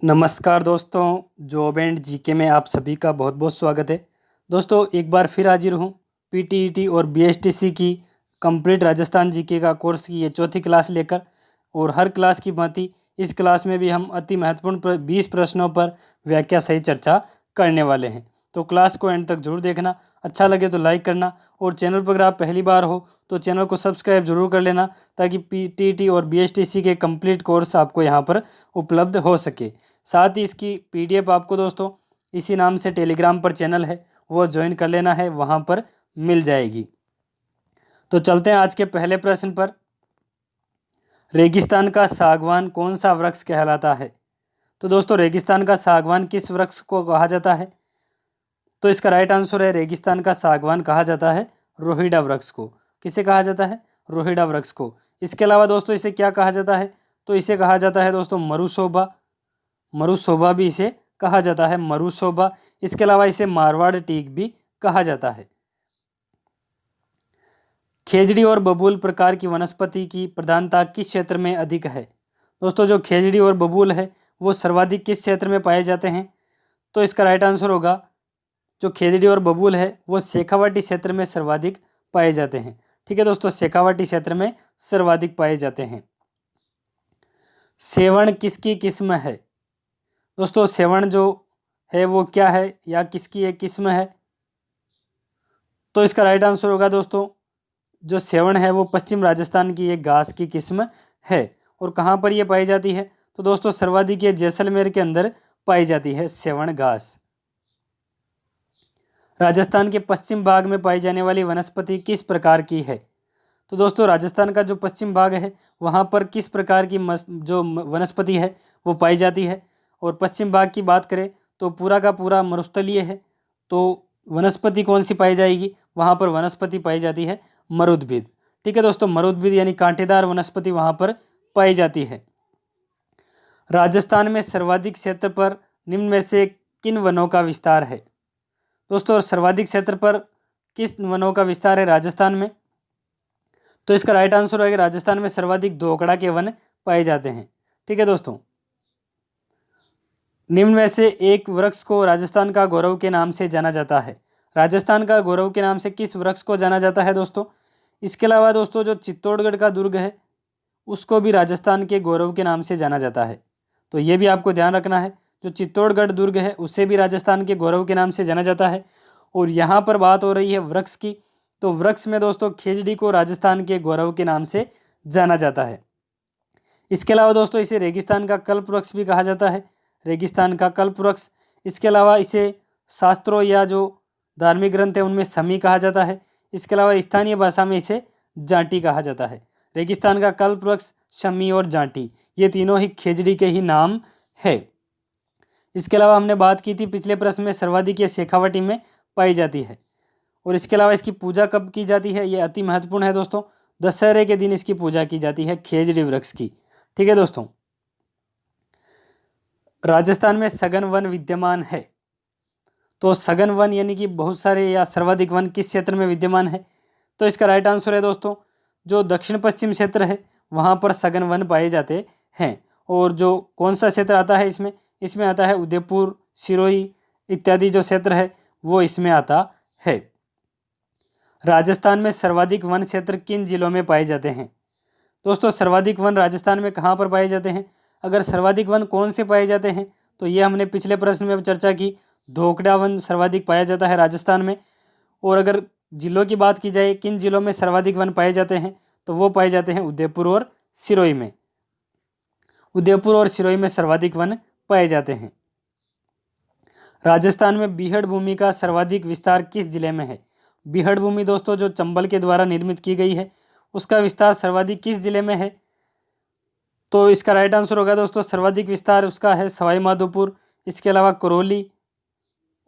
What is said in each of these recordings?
नमस्कार दोस्तों, job and GK में आप सभी का बहुत बहुत स्वागत है। दोस्तों एक बार फिर हाजिर हूँ पीटीईटी और बीएसटीसी की कंप्लीट राजस्थान जीके का कोर्स की ये चौथी क्लास लेकर। और हर क्लास की भांति इस क्लास में भी हम अति महत्वपूर्ण 20 प्रश्नों पर व्याख्या सहित चर्चा करने वाले हैं। तो क्लास को एंड तक जरूर देखना, अच्छा लगे तो लाइक करना और चैनल पर अगर आप पहली बार हो तो चैनल को सब्सक्राइब जरूर कर लेना ताकि पीटीईटी और बीएसटीसी के कंप्लीट कोर्स आपको यहाँ पर उपलब्ध हो सके। साथ ही इसकी पीडीएफ आपको दोस्तों इसी नाम से टेलीग्राम पर चैनल है वो ज्वाइन कर लेना है, वहाँ पर मिल जाएगी। तो चलते हैं आज के पहले प्रश्न पर। रेगिस्तान का सागवान कौन सा वृक्ष कहलाता है? तो दोस्तों रेगिस्तान का सागवान किस वृक्ष को कहा जाता है? तो इसका राइट आंसर है रेगिस्तान का सागवान कहा जाता है रोहिड़ा वृक्ष को। किसे कहा जाता है? रोहिड़ा वृक्ष को। इसके अलावा दोस्तों इसे क्या कहा जाता है? तो इसे कहा जाता है दोस्तों मरुशोभा। मरुशोभा भी इसे कहा जाता है, मरुशोभा। इसके अलावा इसे मारवाड़ टीक भी कहा जाता है। खेजड़ी और बबूल प्रकार की वनस्पति की प्रधानता किस क्षेत्र में अधिक है? दोस्तों जो खेजड़ी और बबूल है वो सर्वाधिक किस क्षेत्र में पाए जाते हैं? तो इसका राइट आंसर होगा जो खेजड़ी और बबूल है वो शेखावाटी क्षेत्र में सर्वाधिक पाए जाते हैं। ठीक है दोस्तों, शेखावाटी क्षेत्र में सर्वाधिक पाए जाते हैं। सेवण किसकी किस्म है? दोस्तों सेवण जो है वो क्या है या किसकी एक किस्म है? तो इसका राइट आंसर होगा दोस्तों जो सेवण है वो पश्चिम राजस्थान की एक घास की किस्म है। और कहाँ पर ये पाई जाती है? तो दोस्तों सर्वाधिक ये जैसलमेर के अंदर पाई जाती है सेवण घास। राजस्थान के पश्चिम भाग में पाई जाने वाली वनस्पति किस प्रकार की है? तो दोस्तों राजस्थान का जो पश्चिम भाग है वहाँ पर किस प्रकार की जो वनस्पति है वो पाई जाती है? और पश्चिम भाग की बात करें तो पूरा का पूरा मरुस्थलीय है। तो वनस्पति कौन सी पाई जाएगी? वहाँ पर वनस्पति पाई जाती है मरुद्भिद। ठीक है दोस्तों, मरुद्भिद यानी कांटेदार वनस्पति वहाँ पर पाई जाती है। राजस्थान में सर्वाधिक क्षेत्र पर निम्न में से किन वनों का विस्तार है? दोस्तों सर्वाधिक क्षेत्र पर किस वनों का विस्तार है राजस्थान में? तो इसका राइट आंसर होगा राजस्थान में सर्वाधिक धोकड़ा के वन पाए जाते हैं। ठीक है दोस्तों, निम्न में से एक वृक्ष को राजस्थान का गौरव के नाम से जाना जाता है। राजस्थान का गौरव के नाम से किस वृक्ष को जाना जाता है दोस्तों? इसके अलावा दोस्तों जो चित्तौड़गढ़ का दुर्ग है उसको भी राजस्थान के गौरव के नाम से जाना जाता है। तो ये भी आपको ध्यान रखना है, जो चित्तौड़गढ़ दुर्ग है उसे भी राजस्थान के गौरव के नाम से जाना जाता है। और यहाँ पर बात हो रही है वृक्ष की, तो वृक्ष में दोस्तों खेजड़ी को राजस्थान के गौरव के नाम से जाना जाता है। इसके अलावा दोस्तों इसे रेगिस्तान का कल्प वृक्ष भी कहा जाता है, रेगिस्तान का कल्प वृक्ष। इसके अलावा इसे शास्त्रों या जो धार्मिक ग्रंथ है उनमें समी कहा जाता है। इसके अलावा स्थानीय भाषा में इसे जांटी कहा जाता है। रेगिस्तान का कल्प वृक्ष, शमी और जांटी ये तीनों ही खेजड़ी के ही नाम है। इसके अलावा हमने बात की थी पिछले प्रश्न में सर्वाधिक ये शेखावाटी में पाई जाती है। और इसके अलावा इसकी पूजा कब की जाती है ये अति महत्वपूर्ण है दोस्तों, दशहरे के दिन इसकी पूजा की जाती है खेजड़ी वृक्ष की। ठीक है दोस्तों, राजस्थान में सघन वन विद्यमान है। तो सघन वन यानी कि बहुत सारे या सर्वाधिक वन किस क्षेत्र में विद्यमान है? तो इसका राइट आंसर है दोस्तों जो दक्षिण पश्चिम क्षेत्र है वहाँ पर सघन वन पाए जाते हैं। और जो कौन सा क्षेत्र आता है इसमें? इसमें आता है उदयपुर, सिरोही इत्यादि जो क्षेत्र है वो इसमें आता है। राजस्थान में सर्वाधिक वन क्षेत्र किन जिलों में पाए जाते हैं? दोस्तों सर्वाधिक वन राजस्थान में कहाँ पर पाए जाते हैं? अगर सर्वाधिक वन कौन से पाए जाते हैं तो ये हमने पिछले प्रश्न में चर्चा की, धोकड़ा वन सर्वाधिक पाया जाता है राजस्थान में। और अगर जिलों की बात की जाए किन जिलों में सर्वाधिक वन पाए जाते हैं तो वो पाए जाते हैं उदयपुर और सिरोही में। उदयपुर और सिरोही में सर्वाधिक वन पाए जाते हैं। राजस्थान में बीहड़ भूमि का सर्वाधिक विस्तार किस जिले में है? बीहड़ भूमि दोस्तों जो चंबल के द्वारा निर्मित की गई है उसका विस्तार सर्वाधिक किस जिले में है? तो इसका राइट आंसर होगा दोस्तों सर्वाधिक विस्तार उसका है सवाई माधोपुर, इसके अलावा करौली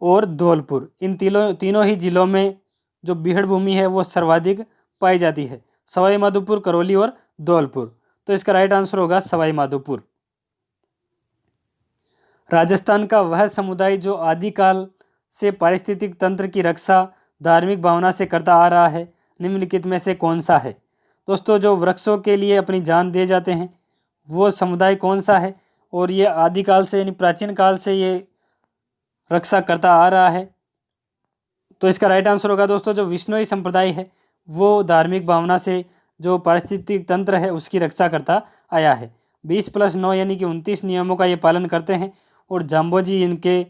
और धौलपुर। इन तीनों ही जिलों में जो बीहड़ भूमि है वो सर्वाधिक पाई जाती है, सवाई माधोपुर, करौली और धौलपुर। तो इसका राइट आंसर होगा सवाई माधोपुर। राजस्थान का वह समुदाय जो आदिकाल से पारिस्थितिक तंत्र की रक्षा धार्मिक भावना से करता आ रहा है निम्नलिखित में से कौन सा है? दोस्तों जो वृक्षों के लिए अपनी जान दे जाते हैं वो समुदाय कौन सा है? और ये आदिकाल से यानी प्राचीन काल से ये रक्षा करता आ रहा है। तो इसका राइट आंसर होगा दोस्तों जो विश्नोई संप्रदाय है वो धार्मिक भावना से जो पारिस्थितिक तंत्र है उसकी रक्षा करता आया है। 20+9 यानी कि 29 नियमों का ये पालन करते हैं और जाम्बोजी इनके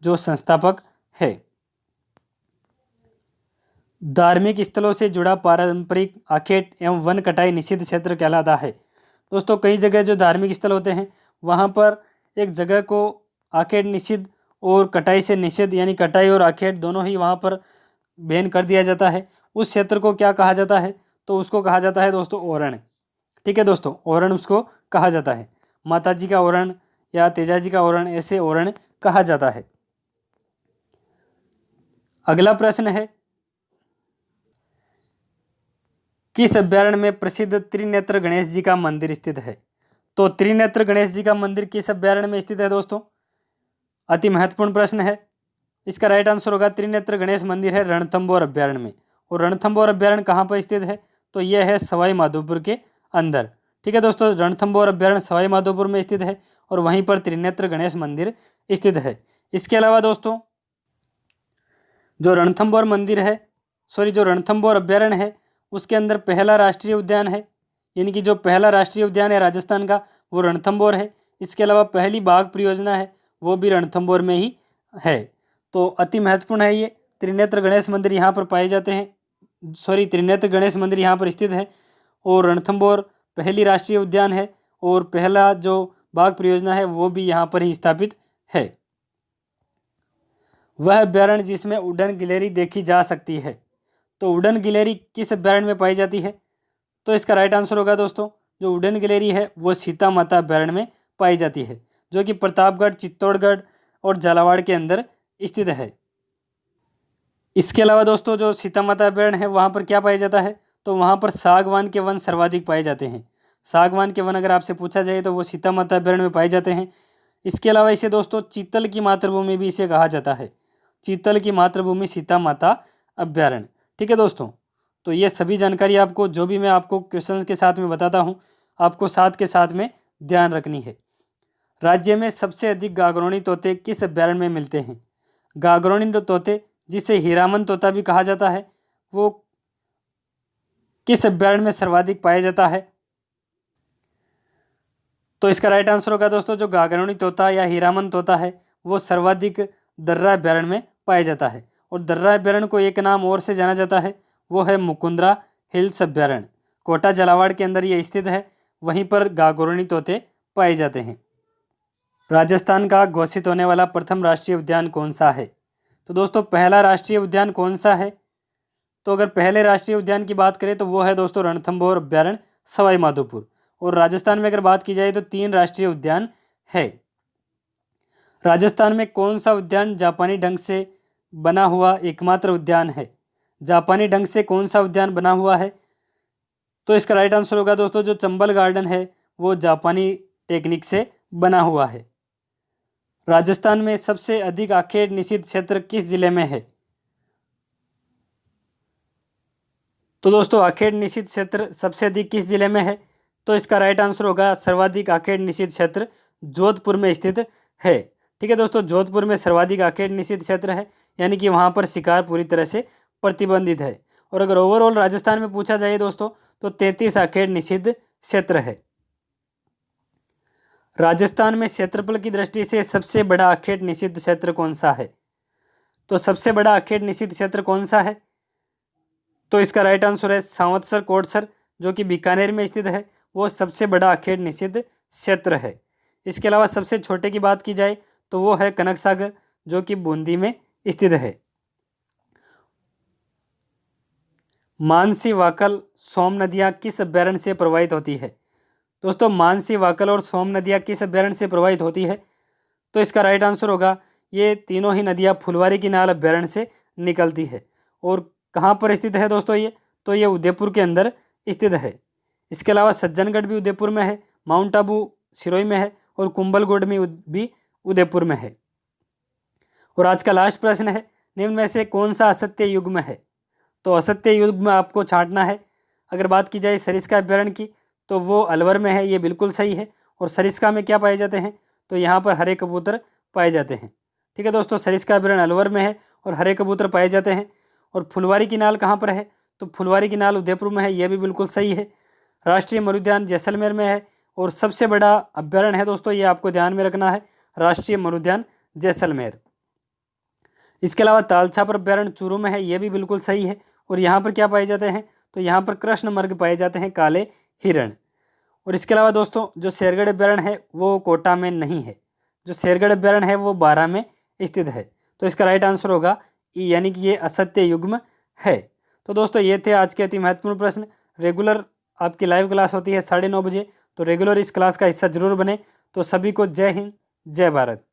जो संस्थापक है। धार्मिक स्थलों से जुड़ा पारंपरिक आखेट एवं वन कटाई निषिद्ध क्षेत्र कहलाता है। दोस्तों कई जगह जो धार्मिक स्थल होते हैं वहाँ पर एक जगह को आखेट निषिद्ध और कटाई से निषिद्ध यानी कटाई और आखेट दोनों ही वहाँ पर बैन कर दिया जाता है। उस क्षेत्र को क्या कहा जाता है? तो उसको कहा जाता है दोस्तों ओरण। ठीक है दोस्तों, ओरण उसको कहा जाता है। माता जी का ओरण या तेजाजी का ओरण, ऐसे ओरण कहा जाता है। अगला प्रश्न है किस अभ्यारण्य में प्रसिद्ध त्रिनेत्र गणेश जी का मंदिर स्थित है? तो त्रिनेत्र गणेश जी का मंदिर किस अभ्यारण्य में स्थित है दोस्तों? अति महत्वपूर्ण प्रश्न है। इसका राइट आंसर होगा त्रिनेत्र गणेश मंदिर है रणथंभौर अभ्यारण्य में। और रणथंभौर अभ्यारण्य कहाँ पर स्थित है? तो यह है सवाई माधोपुर के अंदर। ठीक है दोस्तों, रणथंभौर अभ्यारण्य सवाई माधोपुर में स्थित है और वहीं पर त्रिनेत्र गणेश मंदिर स्थित है। इसके अलावा दोस्तों जो रणथंभौर मंदिर है जो रणथंभौर अभ्यारण्य है उसके अंदर पहला राष्ट्रीय उद्यान है, यानी कि जो पहला राष्ट्रीय उद्यान है राजस्थान का वो रणथंभौर है। इसके अलावा पहली बाघ परियोजना है वो भी रणथंभौर में ही है। तो अति महत्वपूर्ण है ये। त्रिनेत्र गणेश मंदिर यहाँ पर पाए जाते हैं, त्रिनेत्र गणेश मंदिर यहाँ पर स्थित है और रणथंभौर पहली राष्ट्रीय उद्यान है और पहला जो बाघ परियोजना है वो भी यहाँ पर ही स्थापित है। वह अभ्यारण्य जिसमें उड़न गिलहरी देखी जा सकती है, तो उड़न गिलहरी किस अभ्यारण्य में पाई जाती है? तो इसका राइट आंसर होगा दोस्तों जो उड़न गिलहरी है वो सीता माता अभ्यारण्य में पाई जाती है, जो कि प्रतापगढ़, चित्तौड़गढ़ और झालावाड़ के अंदर स्थित है। इसके अलावा दोस्तों जो सीता माता अभ्यारण्य है वहाँ पर क्या पाया जाता है? तो वहाँ पर सागवान के वन सर्वाधिक पाए जाते हैं। सागवान के वन अगर आपसे पूछा जाए तो वो सीता माता अभ्यारण्य में पाए जाते हैं। इसके अलावा इसे दोस्तों चीतल की मातृभूमि भी इसे कहा जाता है। चीतल की मातृभूमि सीता माता अभ्यारण्य। ठीक है दोस्तों, तो ये सभी जानकारी आपको जो भी मैं आपको क्वेश्चंस के साथ में बताता हूँ आपको साथ के साथ में ध्यान रखनी है। राज्य में सबसे अधिक गागरोनी तोते किस अभ्यारण्य में मिलते हैं? गागरोनी तोते जिसे हीरामन तोता भी कहा जाता है वो किस अभ्यारण्य में सर्वाधिक पाया जाता है? तो इसका राइट आंसर होगा दोस्तों जो गागरोनी तोता या हीरामन तोता है वो सर्वाधिक दर्रा अभ्यारण्य में पाया जाता है। और दर्रा अभ्यारण्य को एक नाम और से जाना जाता है वो है मुकुंदरा हिल्स अभ्यारण्य। कोटा झालावाड़ के अंदर ये स्थित है, वहीं पर गागरोनी तोते पाए जाते हैं। राजस्थान का घोषित होने वाला प्रथम राष्ट्रीय उद्यान कौन सा है? तो दोस्तों पहला राष्ट्रीय उद्यान कौन सा है? तो अगर पहले राष्ट्रीय उद्यान की बात करें तो वो है दोस्तों रणथंभौर अभ्यारण्य सवाई माधोपुर। और राजस्थान में अगर बात की जाए तो 3 राष्ट्रीय उद्यान है। राजस्थान में कौन सा उद्यान जापानी ढंग से बना हुआ एकमात्र उद्यान है? जापानी ढंग से कौन सा उद्यान बना हुआ है? तो इसका राइट आंसर होगा दोस्तों जो चंबल गार्डन है वो जापानी टेक्निक से बना हुआ है। राजस्थान में सबसे अधिक आखेट निषिद्ध क्षेत्र किस जिले में है? तो दोस्तों आखेट निषिद्ध क्षेत्र सबसे अधिक किस जिले में है? तो इसका राइट आंसर होगा सर्वाधिक आखेट निषिद्ध क्षेत्र जोधपुर में स्थित है। ठीक है दोस्तों, जोधपुर में सर्वाधिक आखेट निषिद्ध क्षेत्र है, यानी कि वहाँ पर शिकार पूरी तरह से प्रतिबंधित है। और अगर ओवरऑल राजस्थान में पूछा जाए दोस्तों तो 33 आखेट निषिद्ध क्षेत्र है। राजस्थान में क्षेत्रफल की दृष्टि से सबसे बड़ा आखेट निषिद्ध क्षेत्र कौन सा है? तो सबसे बड़ा आखेट निषिद्ध क्षेत्र कौन सा है? तो इसका राइट आंसर है सांवत्सर कोटसर, जो कि बीकानेर में स्थित है, वो सबसे बड़ा आखेट निषिद्ध क्षेत्र है। इसके अलावा सबसे छोटे की बात की जाए तो वो है कनक सागर, जो कि बूंदी में स्थित है। मानसी, वाकल, सोम नदियाँ किस अभ्यारण्य से प्रवाहित होती है? दोस्तों मानसी, वाकल और सोम नदियाँ किस अभ्यारण्य से प्रवाहित होती है? तो इसका राइट आंसर होगा ये तीनों ही नदियाँ फुलवारी की नाल अभ्यारण्य से निकलती है। और कहाँ पर स्थित है दोस्तों ये? तो ये उदयपुर के अंदर स्थित है। इसके अलावा सज्जनगढ़ भी उदयपुर में है, माउंट आबू सिरोही में है और कुंभलगढ़ में भी उदयपुर में है। और आज का लास्ट प्रश्न है निम्न में से कौन सा असत्य युग्म है? तो असत्य युग्म आपको छांटना है। अगर बात की जाए सरिस्का अभ्यारण्य की तो वो अलवर में है, ये बिल्कुल सही है। और सरिस्का में क्या पाए जाते हैं? तो यहाँ पर हरे कबूतर पाए जाते हैं। ठीक है दोस्तों, सरिस्का अभयारण्य अलवर में है और हरे कबूतर पाए जाते हैं। और फुलवारी की नाल कहाँ पर है, तो फुलवारी की नाल उदयपुर में है, यह भी बिल्कुल सही है। राष्ट्रीय मरुद्यान जैसलमेर में है और सबसे बड़ा अभ्यारण्य है दोस्तों, ये आपको ध्यान में रखना है, राष्ट्रीय मरुद्यान जैसलमेर। इसके अलावा तालछापर अभ्यारण्य चूरू में है, यह भी बिल्कुल सही है। और यहाँ पर क्या पाए जाते हैं, तो यहाँ पर कृष्ण मृग पाए जाते हैं, काले हिरण। और इसके अलावा दोस्तों जो शेरगढ़ अभ्यारण्य है वो कोटा में नहीं है, जो शेरगढ़ अभ्यारण्य है वो बारां में स्थित है। तो इसका राइट आंसर होगा ई, यानी कि ये असत्य युग्म है। तो दोस्तों ये थे आज के अति महत्वपूर्ण प्रश्न। रेगुलर आपकी लाइव क्लास होती है 9:30 बजे, तो रेगुलर इस क्लास का हिस्सा जरूर बने। तो सभी को जय हिंद, जय भारत।